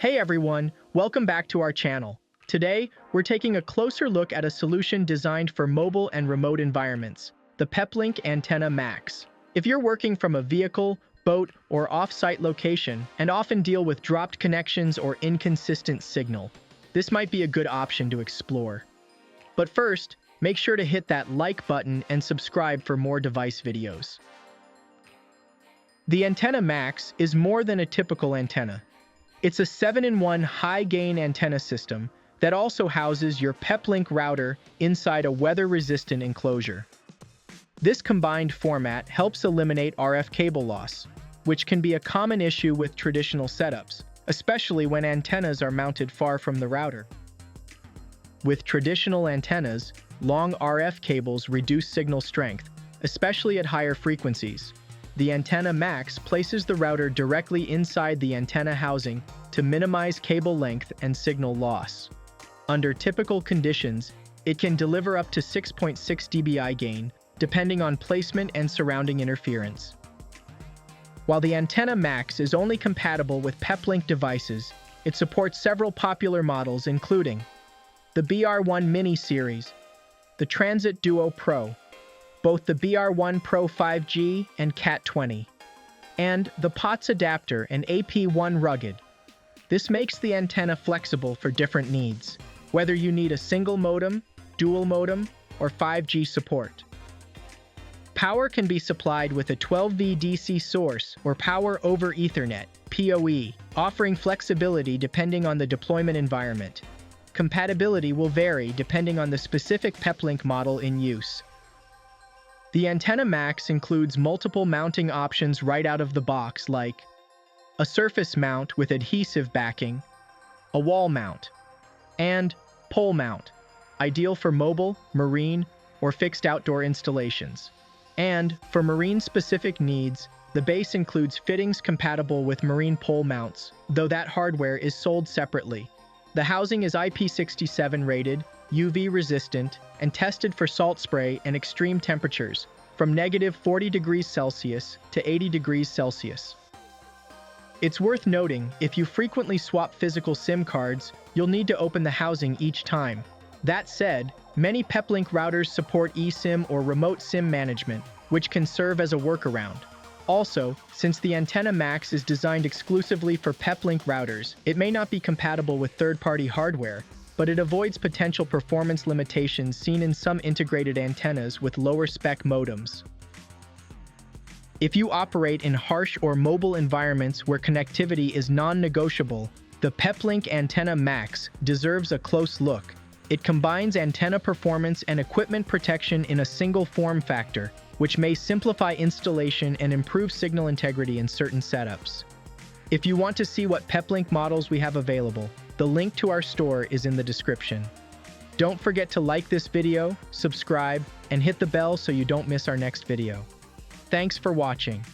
Hey everyone, welcome back to our channel. Today, we're taking a closer look at a solution designed for mobile and remote environments, the Peplink Antenna Max. If you're working from a vehicle, boat, or off-site location and often deal with dropped connections or inconsistent signal, this might be a good option to explore. But first, make sure to hit that like button and subscribe for more device videos. The Antenna Max is more than a typical antenna. It's a 7-in-1 high-gain antenna system that also houses your Peplink router inside a weather-resistant enclosure. This combined format helps eliminate RF cable loss, which can be a common issue with traditional setups, especially when antennas are mounted far from the router. With traditional antennas, long RF cables reduce signal strength, especially at higher frequencies. The Antenna Max places the router directly inside the antenna housing to minimize cable length and signal loss. Under typical conditions, it can deliver up to 6.6 dBi gain, depending on placement and surrounding interference. While the Antenna Max is only compatible with Peplink devices, it supports several popular models including the BR1 Mini series, the Transit Duo Pro, both the BR1 Pro 5G and Cat 20, and the POTS adapter and AP1 rugged. This makes the antenna flexible for different needs, whether you need a single modem, dual modem, or 5G support. Power can be supplied with a 12V DC source or Power over Ethernet, PoE, offering flexibility depending on the deployment environment. Compatibility will vary depending on the specific Peplink model in use. The Antenna Max includes multiple mounting options right out of the box, like a surface mount with adhesive backing, a wall mount, and pole mount, ideal for mobile, marine, or fixed outdoor installations. And for marine-specific needs, the base includes fittings compatible with marine pole mounts, though that hardware is sold separately. The housing is IP67 rated, UV resistant, and tested for salt spray and extreme temperatures, from -40 degrees Celsius to 80 degrees Celsius. It's worth noting, if you frequently swap physical SIM cards, you'll need to open the housing each time. That said, many Peplink routers support eSIM or remote SIM management, which can serve as a workaround. Also, since the Antenna Max is designed exclusively for Peplink routers, it may not be compatible with third-party hardware, but it avoids potential performance limitations seen in some integrated antennas with lower-spec modems. If you operate in harsh or mobile environments where connectivity is non-negotiable, the Peplink Antenna Max deserves a close look. It combines antenna performance and equipment protection in a single form factor, which may simplify installation and improve signal integrity in certain setups. If you want to see what Peplink models we have available, the link to our store is in the description. Don't forget to like this video, subscribe, and hit the bell so you don't miss our next video. Thanks for watching.